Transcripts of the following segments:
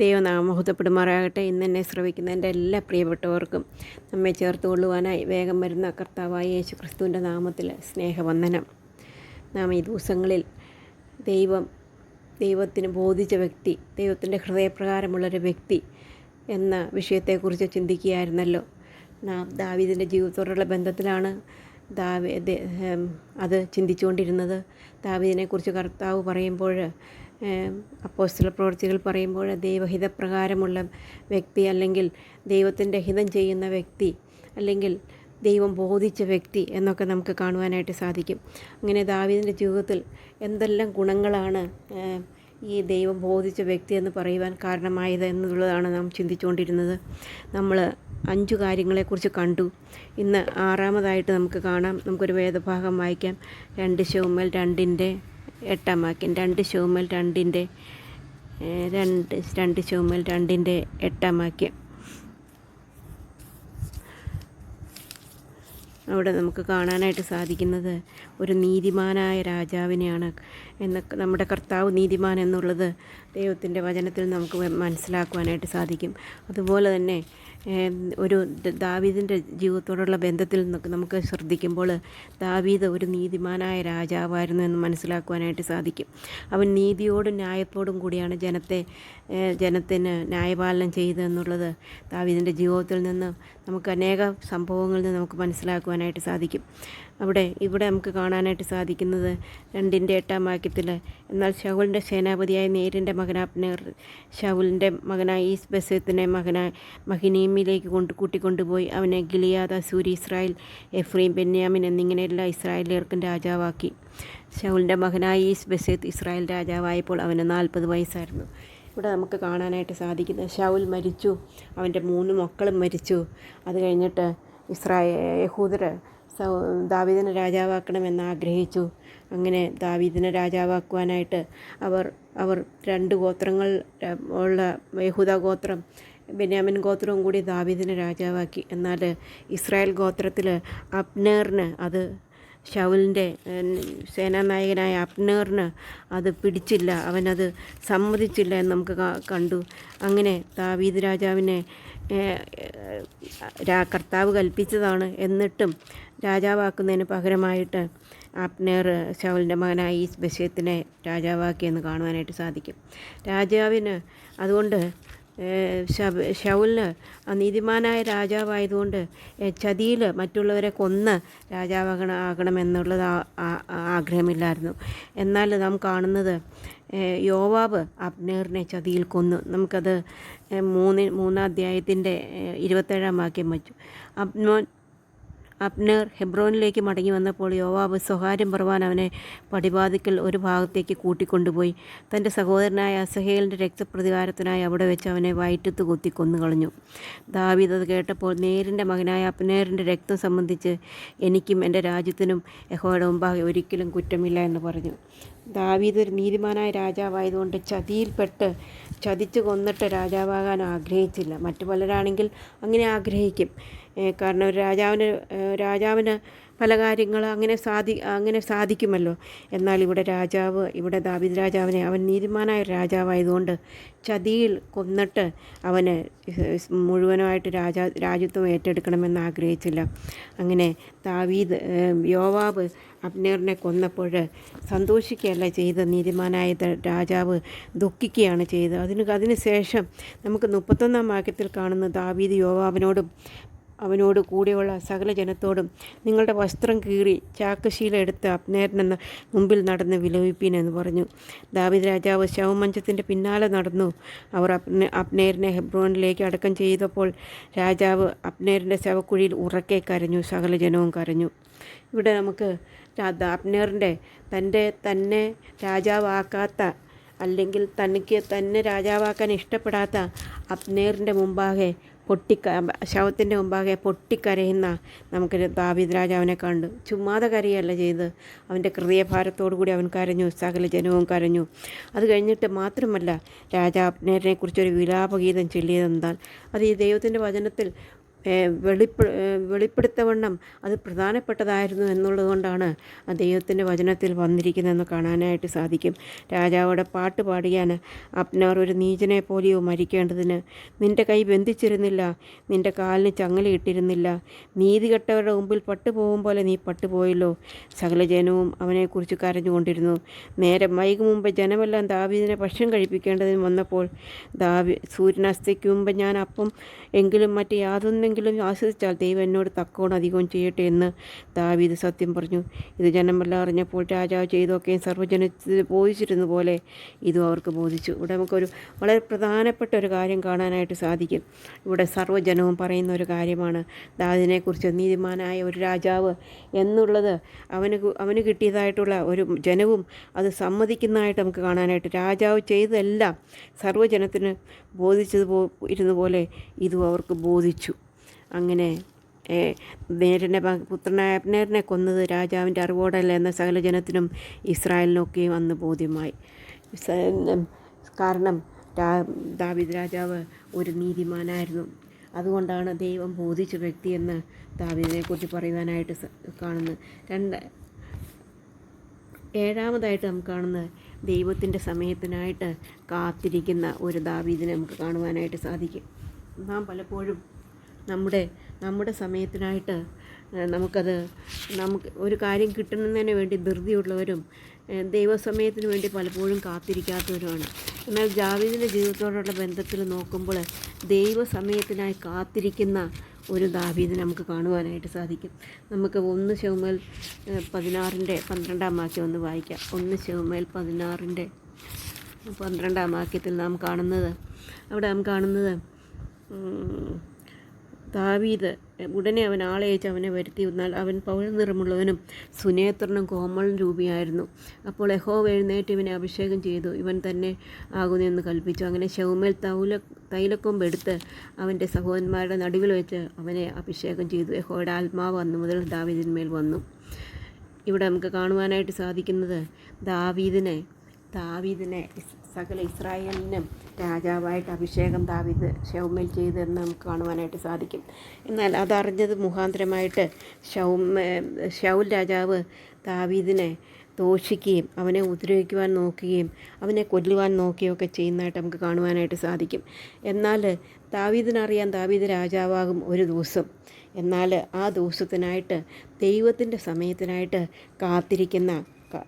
ദൈവനാമം മഹത്വപ്പെടുമാറാകട്ടെ. ഇന്ന് എന്നെ ശ്രവിക്കുന്ന എൻ്റെ എല്ലാ പ്രിയപ്പെട്ടവർക്കും നമ്മെ ചേർത്ത് കൊള്ളുവാനായി വേഗം വരുന്ന കർത്താവായ യേശു ക്രിസ്തുവിൻ്റെ നാമത്തിൽ സ്നേഹവന്ദനം. നാം ഈ ദിവസങ്ങളിൽ ദൈവത്തിന് ബോധിച്ച വ്യക്തി, ദൈവത്തിൻ്റെ ഹൃദയപ്രകാരമുള്ളൊരു വ്യക്തി എന്ന വിഷയത്തെക്കുറിച്ച് ചിന്തിക്കുകയായിരുന്നല്ലോ. നാം ദാവീദിൻ്റെ ജീവിതത്തോടുള്ള ബന്ധത്തിലാണ് അത് ചിന്തിച്ചുകൊണ്ടിരുന്നത്. ദാവീദിനെക്കുറിച്ച് കർത്താവ് പറയുമ്പോൾ, അപ്പോസ്തല പ്രവൃത്തികൾ പറയുമ്പോൾ ദൈവഹിതപ്രകാരമുള്ള വ്യക്തി, അല്ലെങ്കിൽ ദൈവത്തിൻ്റെ ഹിതം ചെയ്യുന്ന വ്യക്തി, അല്ലെങ്കിൽ ദൈവം ബോധിച്ച വ്യക്തി എന്നൊക്കെ നമുക്ക് കാണുവാനായിട്ട് സാധിക്കും. അങ്ങനെ ദാവീദിൻ്റെ ജീവിതത്തിൽ എന്തെല്ലാം ഗുണങ്ങളാണ് ഈ ദൈവം ബോധിച്ച വ്യക്തി എന്ന് പറയുവാൻ കാരണമായത് എന്നുള്ളതാണ് നാം ചിന്തിച്ചുകൊണ്ടിരുന്നത്. നമ്മൾ 5 കാര്യങ്ങളെക്കുറിച്ച് കണ്ടു. ഇന്ന് 6ാമതായിട്ട് നമുക്ക് കാണാം. നമുക്കൊരു വേദഭാഗം വായിക്കാം. 2 ശമൂവേൽ 2-ൻ്റെ 8-ാം വാക്യം. 2 ശമൂവേൽ 2-ൻ്റെ 8-ാം വാക്യം. അവിടെ നമുക്ക് കാണാനായിട്ട് സാധിക്കുന്നത് ഒരു നീതിമാനായ രാജാവിനെയാണ്. നമ്മുടെ കർത്താവ് നീതിമാൻ എന്നുള്ളത് ദൈവത്തിൻ്റെ വചനത്തിൽ നമുക്ക് മനസ്സിലാക്കുവാനായിട്ട് സാധിക്കും. അതുപോലെ തന്നെ ഒരു ദാവീദിൻ്റെ ജീവിതത്തോടുള്ള ബന്ധത്തിൽ നമുക്ക് ശ്രദ്ധിക്കുമ്പോൾ ദാവീദ് ഒരു നീതിമാനായ രാജാവായിരുന്നു എന്ന് മനസ്സിലാക്കുവാനായിട്ട് സാധിക്കും. അവൻ നീതിയോടും ന്യായത്തോടും കൂടിയാണ് ജനത്തിന് ന്യായപാലനം ചെയ്തതെന്നുള്ളത് ദാവീദിൻ്റെ ജീവിതത്തിൽ നിന്ന് നമുക്ക് അനേക സംഭവങ്ങളിൽ നിന്ന് നമുക്ക് മനസ്സിലാക്കുവാനായിട്ട് സാധിക്കും. ഇവിടെ നമുക്ക് കാണാനായിട്ട് സാധിക്കുന്നത് 2-ൻ്റെ 8-ാം വാക്യത്തിൽ, എന്നാൽ ശൗലിൻ്റെ സേനാപതിയായ നേരിൻ്റെ മകൻ അബ്നേർ ശൗലിൻ്റെ മകനായ ഈസ്ബെസെത്തിനെ മഹിനീമിലേക്ക് കൂട്ടിക്കൊണ്ടുപോയി അവനെ ഗിലിയാദ്, അസൂരി, ഇസ്രായേൽ, എഫ്രൈം, ബെന്യാമിൻ എന്നിങ്ങനെ എല്ലാ ഇസ്രായേലിയർക്കും രാജാവാക്കി. ശൗലിൻ്റെ മകനായ ഈസ്ബെസെത്ത് ഇസ്രായേൽ രാജാവായപ്പോൾ അവന് 40 വയസ്സായിരുന്നു. ഇവിടെ നമുക്ക് കാണാനായിട്ട് സാധിക്കുന്നത്, ശൗൽ മരിച്ചു, അവൻ്റെ 3 മക്കളും മരിച്ചു. അത് കഴിഞ്ഞിട്ട് യഹൂദർ ദാവീദിനെ രാജാവാക്കണമെന്ന് ആഗ്രഹിച്ചു. അങ്ങനെ ദാവീദിനെ രാജാവാക്കുവാനായിട്ട് അവർ 2 ഗോത്രങ്ങൾ ഉള്ള യഹൂദ ഗോത്രം, ബെന്യാമിൻ ഗോത്രവും കൂടി ദാവീദിനെ രാജാവാക്കി. എന്നാൽ ഇസ്രായേൽ ഗോത്രത്തിൽ അബ്നേറിന്, അത് ശൗലിൻ്റെ സേനാനായകനായ അബ്നേറിന് അത് പിടിച്ചില്ല, അവനത് സമ്മതിച്ചില്ല എന്ന് നമുക്ക് കണ്ടു. അങ്ങനെ ദാവീദ് രാജാവിനെ കർത്താവ് കൽപ്പിച്ചതാണ്, എന്നിട്ടും രാജാവാക്കുന്നതിന് പകരമായിട്ട് അബ്നേർ ശൗലിൻ്റെ മകനായ ഈസ്ബെസെത്തിനെ രാജാവാക്കിയെന്ന് കാണുവാനായിട്ട് സാധിക്കും. രാജാവിന് അതുകൊണ്ട് ശൗലിന് നീതിമാനായ രാജാവായതുകൊണ്ട് ചതിയിൽ മറ്റുള്ളവരെ കൊന്ന് രാജാവാകണമെന്നുള്ളത് ആഗ്രഹമില്ലായിരുന്നു. എന്നാൽ നാം കാണുന്നത് യോവാബ് അബ്നേറിനെ ചതിയിൽ കൊന്നു. നമുക്കത് 3-ാം അധ്യായത്തിൻ്റെ 27-ാം വാക്യം വച്ചു. അബ്നേർ ഹെബ്രോനിലേക്ക് മടങ്ങി വന്നപ്പോൾ യോവാബ് സ്വകാര്യം പറവാൻ അവനെ പടിവാതിക്കൽ ഒരു ഭാഗത്തേക്ക് കൂട്ടിക്കൊണ്ടുപോയി. തൻ്റെ സഹോദരനായ അസഹേലിൻ്റെ രക്തപ്രതികാരത്തിനായി അവിടെ വെച്ച് അവനെ വയറ്റത്ത് കുത്തി കൊന്നുകളഞ്ഞു. ദാവീദ് അത് കേട്ടപ്പോൾ, നേരിൻ്റെ മകനായ അബ്നേറിൻ്റെ രക്തം സംബന്ധിച്ച് എനിക്കും എൻ്റെ രാജ്യത്തിനും യഹോവയുടെ മുമ്പാകെ ഒരിക്കലും കുറ്റമില്ല എന്ന് പറഞ്ഞു. ദാവീദ് ഒരു നീതിമാനായ രാജാവായതുകൊണ്ട് ചതിച്ച് കൊന്നിട്ട് രാജാവാകാൻ ആഗ്രഹിച്ചില്ല. മറ്റു പലരാണെങ്കിൽ അങ്ങനെ ആഗ്രഹിക്കും. കാരണം ഒരു രാജാവിന് പല കാര്യങ്ങൾ അങ്ങനെ സാധിക്കുമല്ലോ. എന്നാൽ ഇവിടെ ദാവീദ് രാജാവിനെ, അവൻ നീതിമാനായ രാജാവായതുകൊണ്ട് ചതിയിൽ കൊന്നിട്ട് അവന് മുഴുവനായിട്ട് രാജ്യത്വം ഏറ്റെടുക്കണമെന്ന് ആഗ്രഹിച്ചില്ല. അങ്ങനെ യോവാബ് അബ്നേറിനെ കൊന്നപ്പോൾ സന്തോഷിക്കുകയല്ല ചെയ്ത്, നീതിമാനായ രാജാവ് ദുഃഖിക്കുകയാണ് ചെയ്തത്. അതിന് ശേഷം നമുക്ക് 31-ാം വാക്യത്തിൽ കാണുന്ന, ദാവീദ് യോവാബിനോടും അവനോട് കൂടെയുള്ള സകല ജനത്തോടും, നിങ്ങളുടെ വസ്ത്രം കീറി ചാക്കുശീല എടുത്ത് അബ്നേറിനെന്ന മുമ്പിൽ നടന്ന് വിലപിപ്പീനെന്ന് പറഞ്ഞു. ദാവീദ് രാജാവ് ശവമഞ്ചത്തിൻ്റെ പിന്നാലെ നടന്നു. അവർ അബ്നേറിനെ ഹെബ്രോനിലേക്ക് അടക്കം ചെയ്തപ്പോൾ രാജാവ് അബ്നേറിൻ്റെ ശവക്കുഴിയിൽ ഉറക്കെ കരഞ്ഞു. സകല ജനവും കരഞ്ഞു. ഇവിടെ നമുക്ക് അബ്നേറിൻ്റെ തന്നെ രാജാവാക്കാത്ത, അല്ലെങ്കിൽ തന്നെ രാജാവാക്കാൻ ഇഷ്ടപ്പെടാത്ത അബ്നേറിൻ്റെ മുമ്പാകെ ശവത്തിൻ്റെ മുമ്പാകെ പൊട്ടിക്കരയുന്ന നമുക്ക് ദാവീദ് രാജാവിനെ കണ്ടു. ചുമ്മാതെ കരയല്ല ചെയ്ത്, അവൻ്റെ ഹൃദയഭാരത്തോടു കൂടി അവൻ കരഞ്ഞു. സകല ജനവും കരഞ്ഞു. അത് കഴിഞ്ഞിട്ട് മാത്രമല്ല, അബ്നേറിനെ കുറിച്ചൊരു വിലാപഗീതം ചൊല്ലിയതെന്നാൽ അത് ഈ ദൈവത്തിൻ്റെ വചനത്തിൽ വെളിപ്പെടുത്തവണ്ണം അത് പ്രധാനപ്പെട്ടതായിരുന്നു എന്നുള്ളതുകൊണ്ടാണ് ആ ദൈവത്തിൻ്റെ വചനത്തിൽ വന്നിരിക്കുന്നതെന്ന് കാണാനായിട്ട് സാധിക്കും. രാജാവോടെ പാട്ട് പാടിയാൻ അബ്നേർ ഒരു നീചനെ പോലെയോ മരിക്കേണ്ടതിന് നിൻ്റെ കൈ ബന്ധിച്ചിരുന്നില്ല, നിൻ്റെ കാലിന് ചങ്ങലയിട്ടിരുന്നില്ല. നീതികെട്ടവരുടെ മുമ്പിൽ പട്ടുപോകും പോലെ നീ പട്ടുപോയല്ലോ. സകല ജനവും അവനെക്കുറിച്ച് കരഞ്ഞുകൊണ്ടിരുന്നു. നേരം വൈകും മുമ്പ് ജനമെല്ലാം ദാവീദിനെ ഭക്ഷണം കഴിപ്പിക്കേണ്ടതിന് വന്നപ്പോൾ സൂര്യൻ അസ്തയ്ക്ക് മുമ്പ് ഞാൻ അപ്പം എങ്കിലും മറ്റ് യാതൊന്നെങ്കിലും ആശ്വസിച്ചാൽ ദൈവം എന്നോട് തക്കോണം അധികവും ചെയ്യട്ടെ എന്ന് ദാവീദ് സത്യം പറഞ്ഞു. ഇത് ജനമെല്ലാം അറിഞ്ഞപ്പോൾ രാജാവ് ചെയ്തൊക്കെയും സർവ്വജനത്തിൽ ബോധിച്ചിരുന്ന പോലെ ഇതും അവർക്ക് ബോധിച്ചു. ഇവിടെ നമുക്കൊരു വളരെ പ്രധാനപ്പെട്ട ഒരു കാര്യം കാണാനായിട്ട് സാധിക്കും. ഇവിടെ സർവ്വജനവും പറയുന്ന ഒരു കാര്യമാണ് ദാവീദിനെക്കുറിച്ച്. നീതിമാനായ ഒരു രാജാവ് എന്നുള്ളത് അവന് കിട്ടിയതായിട്ടുള്ള ഒരു ജനവും അത് സമ്മതിക്കുന്നതായിട്ട് നമുക്ക് കാണാനായിട്ട്. രാജാവ് ചെയ്തതെല്ലാം സർവ്വജനത്തിന് ഇരുന്ന പോലെ ഇതും അവർക്ക് ബോധിച്ചു. അങ്ങനെ പുത്രനായ അബ്നേറിനെ കൊന്നത് രാജാവിൻ്റെ അറിവോടല്ല എന്ന സകല ജനത്തിനും ഇസ്രായേലിനൊക്കെയും അന്ന് ബോധ്യമായി. കാരണം ദാവീദ് രാജാവ് ഒരു നീതിമാനായിരുന്നു. അതുകൊണ്ടാണ് ദൈവം ബോധിച്ച വ്യക്തിയെന്ന് ദാവീദിനെക്കുറിച്ച് പറയുവാനായിട്ട് കാണുന്നത്. ഏഴാമതായിട്ട് നമുക്ക് കാണുന്നത് ദൈവത്തിൻ്റെ സമയത്തിനായിട്ട് കാത്തിരിക്കുന്ന ഒരു ദാവീദിനെ നമുക്ക് കാണുവാനായിട്ട് സാധിക്കും. നാം പലപ്പോഴും നമ്മുടെ സമയത്തിനായിട്ട് നമുക്ക് ഒരു കാര്യം കിട്ടുന്നതിന് വേണ്ടി ധൃതിയുള്ളവരും ദൈവസമയത്തിന് വേണ്ടി പലപ്പോഴും കാത്തിരിക്കാത്തവരുമാണ്. എന്നാൽ ദാവീദിൻ്റെ ജീവിതത്തോടുള്ള ബന്ധത്തിൽ നോക്കുമ്പോൾ ദൈവസമയത്തിനായി കാത്തിരിക്കുന്ന ഒരു ദാവീദിനെ നമുക്ക് കാണുവാനായിട്ട് സാധിക്കും. നമുക്ക് 1 ശമൂവേൽ 16:12 വാക്യം ഒന്ന് വായിക്കാം. 1 ശമൂവേൽ 16:12 വാക്യത്തിൽ നാം കാണുന്നത് ദാവീദ് ഉടനെ അവൻ ആളെ അയച്ച് അവനെ വരുത്തി. എന്നാൽ അവൻ പൗഴനിറമുള്ളവനും സുനേത്രനും കോമളൻ രൂപിയായിരുന്നു. അപ്പോൾ യഹോവ എഴുന്നേറ്റ് ഇവനെ അഭിഷേകം ചെയ്തു, ഇവൻ തന്നെ ആകുന്നെന്ന് കൽപ്പിച്ചു. അങ്ങനെ ശമൂവേൽ തൈലക്കൊമ്പ് എടുത്ത് അവൻ്റെ സഹോദരന്മാരുടെ നടുവിൽ വെച്ച് അവനെ അഭിഷേകം ചെയ്തു. യഹോവയുടെ ആത്മാവ് അന്ന് മുതൽ ദാവീദിന്മേൽ വന്നു. ഇവിടെ നമുക്ക് കാണുവാനായിട്ട് സാധിക്കുന്നത് ദാവീദിനെ സകല ഇസ്രായേലിനും രാജാവായിട്ട് അഭിഷേകം ദാവീദ് ശമൂവേൽ ചെയ്തെന്ന് നമുക്ക് കാണുവാനായിട്ട് സാധിക്കും. എന്നാൽ അതറിഞ്ഞത് മുഖാന്തരമായിട്ട് ശൗൽ രാജാവ് ദാവീദിനെ ദോഷിക്കുകയും അവനെ ഉപദ്രവിക്കുവാൻ നോക്കുകയും അവനെ കൊല്ലുവാൻ നോക്കുകയൊക്കെ ചെയ്യുന്നതായിട്ട് നമുക്ക് കാണുവാനായിട്ട് സാധിക്കും. എന്നാൽ ദാവീദിനറിയാം ദാവീദ് രാജാവാകും ഒരു ദിവസം. എന്നാൽ ആ ദിവസത്തിനായിട്ട് ദൈവത്തിൻ്റെ സമയത്തിനായിട്ട്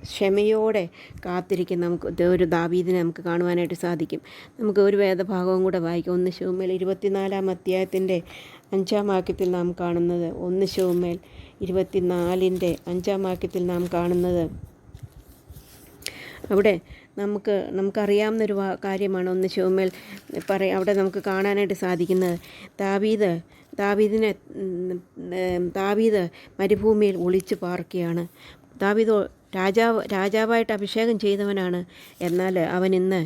ക്ഷമയോടെ കാത്തിരിക്കുന്ന നമുക്ക് ഒരു ദാവീദിനെ നമുക്ക് കാണുവാനായിട്ട് സാധിക്കും. നമുക്ക് ഒരു വേദഭാഗവും കൂടെ വായിക്കാം. 1 ശമൂവേൽ 24 അധ്യായത്തിൻ്റെ 5 വാക്യത്തിൽ നാം കാണുന്നത് 1 ശമൂവേൽ 24:5 വാക്യത്തിൽ നാം കാണുന്നത് അവിടെ നമുക്കറിയാവുന്നൊരു കാര്യമാണ്. 1 ശമൂവേൽ അവിടെ നമുക്ക് കാണാനായിട്ട് സാധിക്കുന്നത് ദാവീദ് മരുഭൂമിയിൽ ഒളിച്ചു പാർക്കുകയാണ്. ദാവീദ് രാജാവായിട്ട് അഭിഷേകം ചെയ്തവനാണ്. എന്നാൽ അവൻ ഇന്ന്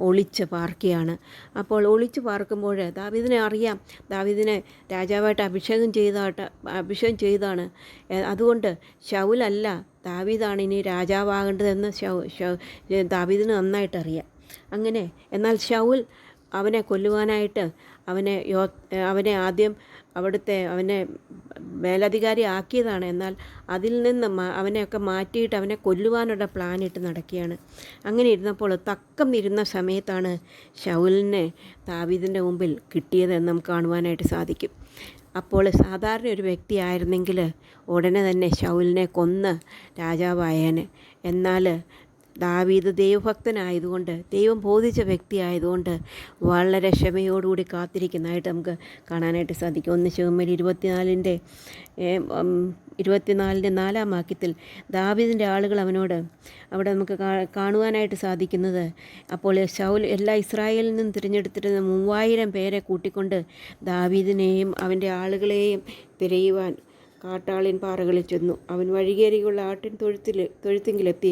ഒളിച്ച് പാർക്കുകയാണ്. അപ്പോൾ ഒളിച്ച് പാർക്കുമ്പോൾ ദാവീദിനെ അറിയാം ദാവീദിനെ രാജാവായിട്ട് അഭിഷേകം ചെയ്താണ്. അതുകൊണ്ട് ശൗലല്ല ദാവീദാണ് ഇനി രാജാവാകേണ്ടതെന്ന് ദാവീദിന് നന്നായിട്ടറിയാം. അങ്ങനെ എന്നാൽ ശൗൽ അവനെ കൊല്ലുവാനായിട്ട് അവനെ ആദ്യം അവനെ മേലധികാരി ആക്കിയതാണ്. എന്നാൽ അതിൽ നിന്ന് അവനെയൊക്കെ മാറ്റിയിട്ട് അവനെ കൊല്ലുവാനുള്ള പ്ലാനിട്ട് നടക്കുകയാണ്. അങ്ങനെ ഇരുന്നപ്പോൾ തക്കം ഇരുന്ന സമയത്താണ് ശൗലിനെ ദാവീദിൻ്റെ മുമ്പിൽ കിട്ടിയതെന്ന് നമുക്ക് കാണുവാനായിട്ട് സാധിക്കും. അപ്പോൾ സാധാരണ ഒരു വ്യക്തിയായിരുന്നെങ്കിൽ ഉടനെ തന്നെ ശൗലിനെ കൊന്ന് രാജാവായേനെ. എന്നാൽ ദാവീദ് ദൈവഭക്തനായതുകൊണ്ട് ദൈവം ബോധിച്ച വ്യക്തിയായതുകൊണ്ട് വളരെ ക്ഷമയോടുകൂടി കാത്തിരിക്കുന്നതായിട്ട് നമുക്ക് കാണാനായിട്ട് സാധിക്കും. 1 ശമൂവേൽ 24:4 വാക്യത്തിൽ ദാവീദിൻ്റെ ആളുകൾ അവനോട് അവിടെ നമുക്ക് കാണുവാനായിട്ട് സാധിക്കുന്നത്, അപ്പോൾ ശൗൽ എല്ലാ ഇസ്രായേലിൽ നിന്നും തിരഞ്ഞെടുത്തിരുന്ന 3000 പേരെ കൂട്ടിക്കൊണ്ട് ദാവീദിനെയും അവൻ്റെ ആളുകളെയും തിരയുവാൻ കാട്ടാളിൻ പാറകളിൽ ചെന്നു. അവൻ വഴികേറിയുള്ള ആട്ടിൻ തൊഴുത്തിങ്കിലെത്തി.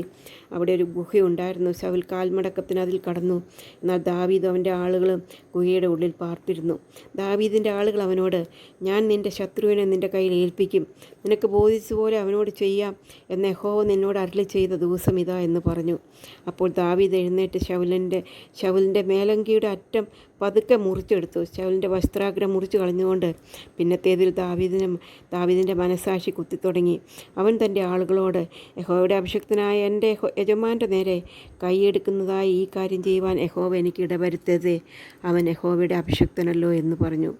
അവിടെ ഒരു ഗുഹയുണ്ടായിരുന്നു. ശൗൽ കാൽമടക്കത്തിന് അതിൽ കടന്നു. എന്നാൽ ദാവീദും അവൻ്റെ ആളുകളും ഗുഹയുടെ ഉള്ളിൽ പാർത്തിരുന്നു. ദാവീദിൻ്റെ ആളുകൾ അവനോട്, ഞാൻ നിൻ്റെ ശത്രുവിനെ നിൻ്റെ കയ്യിൽ ഏൽപ്പിക്കും, നിനക്ക് ബോധിച്ചതുപോലെ അവനോട് ചെയ്യാം എന്ന് യഹോവ നിന്നോട് അരുളി ചെയ്ത ദിവസം ഇതാ എന്ന് പറഞ്ഞു. അപ്പോൾ ദാവീദ് എഴുന്നേറ്റ് ശൗലിൻ്റെ മേലങ്കിയുടെ അറ്റം പതുക്കെ മുറിച്ചെടുത്തു. ശൗലിൻ്റെ വസ്ത്രാഗ്രം മുറിച്ച് കളഞ്ഞുകൊണ്ട് പിന്നത്തേതിൽ ദാവീദിൻ്റെ മനസ്സാക്ഷി കുത്തിത്തുടങ്ങി. അവൻ തൻ്റെ ആളുകളോട്, യഹോവയുടെ അഭിഷിക്തനായ എൻ്റെ യജമാൻ്റെ നേരെ കൈയെടുക്കുന്നതായി ഈ കാര്യം ചെയ്യുവാൻ യഹോവ എനിക്ക് ഇടവരുത്തരുതേ. അവൻ യഹോവയുടെ അഭിഷിക്തനല്ലോ എന്ന് പറഞ്ഞു.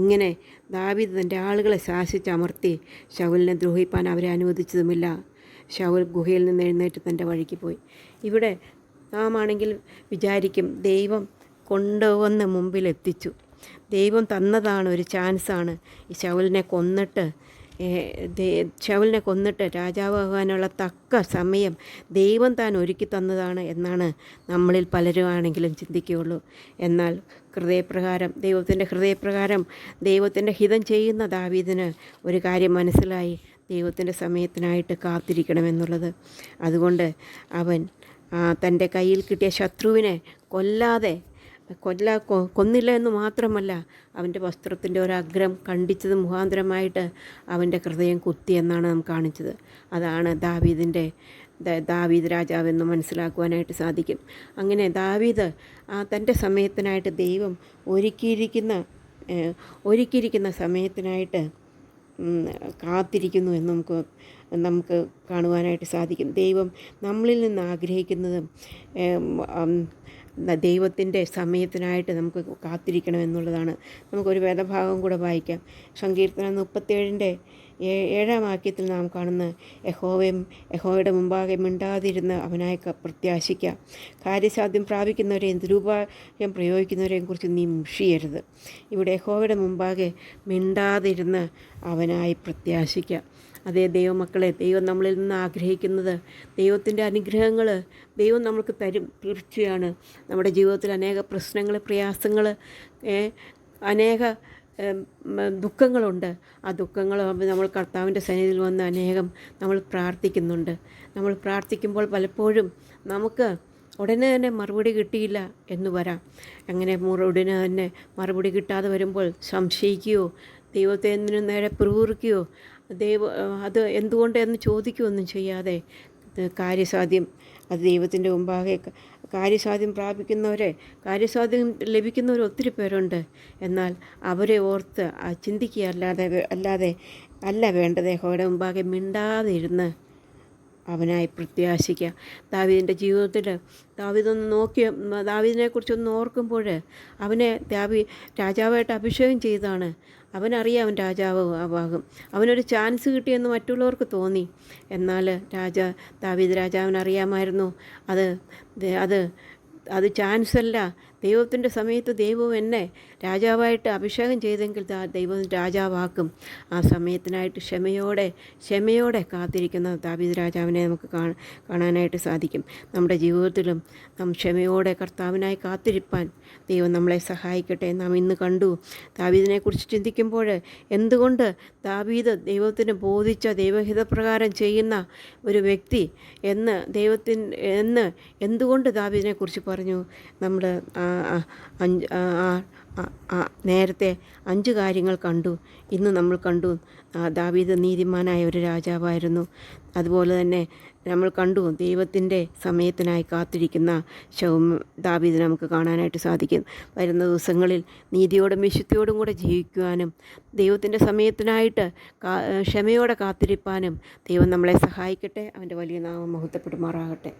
ഇങ്ങനെ ദാവീദ് തൻ്റെ ആളുകളെ ശാസിച്ചമർത്തി ശൗലിനെ ദ്രോഹിപ്പാൻ അവരെ അനുവദിച്ചതുമില്ല. ശൗൽ ഗുഹയിൽ നിന്ന് എഴുന്നേറ്റ് തൻ്റെ വഴിക്ക് പോയി. ഇവിടെ നാം ആണെങ്കിൽ വിചാരിക്കും, ദൈവം കൊണ്ടുവന്ന് മുമ്പിൽ എത്തിച്ചു, ദൈവം തന്നതാണ്, ഒരു ചാൻസാണ്. ഈ ശൗലിനെ കൊന്നിട്ട് രാജാവാകാനുള്ള തക്ക സമയം ദൈവം താൻ ഒരുക്കി തന്നതാണ് എന്നാണ് നമ്മളിൽ പലരും ആണെങ്കിലും ചിന്തിക്കുകയുള്ളൂ. എന്നാൽ ദൈവത്തിൻ്റെ ഹൃദയപ്രകാരം ദൈവത്തിൻ്റെ ഹിതം ചെയ്യുന്ന ദാവീദിന് ഒരു കാര്യം മനസ്സിലായി, ദൈവത്തിൻ്റെ സമയത്തിനായിട്ട് കാത്തിരിക്കണമെന്നുള്ളത്. അതുകൊണ്ട് അവൻ തൻ്റെ കയ്യിൽ കിട്ടിയ ശത്രുവിനെ കൊന്നില്ല എന്ന് മാത്രമല്ല, അവൻ്റെ വസ്ത്രത്തിൻ്റെ ഒരഗ്രം ഖണ്ഡിച്ചത് മുഖാന്തരമായിട്ട് അവൻ്റെ ഹൃദയം കുത്തി എന്നാണ് നാം കാണിച്ചത്. അതാണ് ദാവീദ് രാജാവെന്ന് മനസ്സിലാക്കുവാനായിട്ട് സാധിക്കും. അങ്ങനെ ദാവീദ് തൻ്റെ സമയത്തിനായിട്ട് ദൈവം ഒരുക്കിയിരിക്കുന്ന സമയത്തിനായിട്ട് കാത്തിരിക്കുന്നു എന്ന് നമുക്ക് കാണുവാനായിട്ട് സാധിക്കും. ദൈവം നമ്മളിൽ നിന്ന് ആഗ്രഹിക്കുന്നതും ദൈവത്തിൻ്റെ സമയത്തിനായിട്ട് നമുക്ക് കാത്തിരിക്കണമെന്നുള്ളതാണ്. നമുക്കൊരു വേദഭാഗം കൂടെ വായിക്കാം. സങ്കീർത്തനം 37:7 വാക്യത്തിൽ നാം കാണുന്ന, യഹോവയുടെ മുമ്പാകെ മിണ്ടാതിരുന്ന് അവനായി പ്രത്യാശിക്കാം. കാര്യസാധ്യം പ്രാപിക്കുന്നവരെയും ദുരുപായം പ്രയോഗിക്കുന്നവരെയും കുറിച്ച് നീ മുഷിയരുത്. ഇവിടെ യഹോവയുടെ മുമ്പാകെ മിണ്ടാതിരുന്ന് അവനായി പ്രത്യാശിക്കാം. അതേ ദൈവമക്കളെ, ദൈവം നമ്മളിൽ നിന്ന് ആഗ്രഹിക്കുന്നത്, ദൈവത്തിൻ്റെ അനുഗ്രഹങ്ങൾ ദൈവം നമുക്ക് തരും, തീർച്ചയാണ്. നമ്മുടെ ജീവിതത്തിൽ അനേക പ്രശ്നങ്ങൾ, പ്രയാസങ്ങൾ, അനേക ദുഃഖങ്ങളുണ്ട്. ആ ദുഃഖങ്ങൾ നമ്മൾ കർത്താവിൻ്റെ സന്നിധിയിൽ വന്ന് അനേകം നമ്മൾ പ്രാർത്ഥിക്കുന്നുണ്ട്. നമ്മൾ പ്രാർത്ഥിക്കുമ്പോൾ പലപ്പോഴും നമുക്ക് ഉടനെ തന്നെ മറുപടി കിട്ടിയില്ല എന്ന് വരാം. അങ്ങനെ ഉടനെ തന്നെ മറുപടി കിട്ടാതെ വരുമ്പോൾ സംശയിക്കുകയോ ദൈവത്തെ എന്തിനും നേരെ പിറുപിറുക്കുകയോ അത് എന്തുകൊണ്ട് എന്ന് ചോദിക്കുകയൊന്നും ചെയ്യാതെ കാര്യസാധ്യം അത് ദൈവത്തിൻ്റെ മുമ്പാകെ കാര്യസാധ്യം കാര്യസാധ്യം ലഭിക്കുന്നവർ ഒത്തിരി പേരുണ്ട്. എന്നാൽ അവരെ ഓർത്ത് ചിന്തിക്കുക അല്ല വേണ്ടത്. യഹോവയുടെ മുമ്പാകെ മിണ്ടാതെ ഇരുന്ന് അവനായി പ്രത്യാശിക്കുക. ദാവീദിൻ്റെ ജീവിതത്തിൽ ദാവീദിനെക്കുറിച്ചൊന്ന് ഓർക്കുമ്പോൾ അവനെ രാജാവായിട്ട് അഭിഷേകം ചെയ്തതാണ്. അവനറിയാം അവൻ രാജാവാകും. അവനൊരു ചാൻസ് കിട്ടിയെന്ന് മറ്റുള്ളവർക്ക് തോന്നി. എന്നാൽ ദാവീദ് രാജാവിനറിയാമായിരുന്നു അത് ചാൻസല്ല. ദൈവത്തിൻ്റെ സമയത്ത് ദൈവം എന്നെ രാജാവായിട്ട് അഭിഷേകം ചെയ്തെങ്കിൽ ദൈവം രാജാവാക്കും. ആ സമയത്തിനായിട്ട് ക്ഷമയോടെ കാത്തിരിക്കുന്ന ദാവീദ് രാജാവിനെ നമുക്ക് കാണാനായിട്ട് സാധിക്കും. നമ്മുടെ ജീവിതത്തിലും നാം ക്ഷമയോടെ കർത്താവിനായി കാത്തിരിപ്പാൻ ദൈവം നമ്മളെ സഹായിക്കട്ടെ. നാം ഇന്ന് കണ്ടു ദാവീദിനെക്കുറിച്ച് ചിന്തിക്കുമ്പോൾ എന്തുകൊണ്ട് ദാവീദ് ദൈവത്തിന് ബോധിച്ച ദൈവഹിതപ്രകാരം ചെയ്യുന്ന ഒരു വ്യക്തി എന്തുകൊണ്ട് ദാവീദിനെക്കുറിച്ച് പറഞ്ഞു. നമ്മൾ നേരത്തെ 5 കാര്യങ്ങൾ കണ്ടു. ഇന്ന് നമ്മൾ കണ്ടു ദാവീദ് നീതിമാനായ ഒരു രാജാവായിരുന്നു. അതുപോലെ തന്നെ നമ്മൾ കണ്ടു ദൈവത്തിൻ്റെ സമയത്തിനായി കാത്തിരിക്കുന്ന ദാവീദ് നമുക്ക് കാണാനായിട്ട് സാധിക്കും. വരുന്ന ദിവസങ്ങളിൽ നീതിയോടും വിശുദ്ധിയോടും കൂടെ ജീവിക്കുവാനും ദൈവത്തിൻ്റെ സമയത്തിനായിട്ട് ക്ഷമയോടെ കാത്തിരിപ്പാനും ദൈവം നമ്മളെ സഹായിക്കട്ടെ. അവൻ്റെ വലിയ നാമം മഹത്വപ്പെടുമാറാകട്ടെ.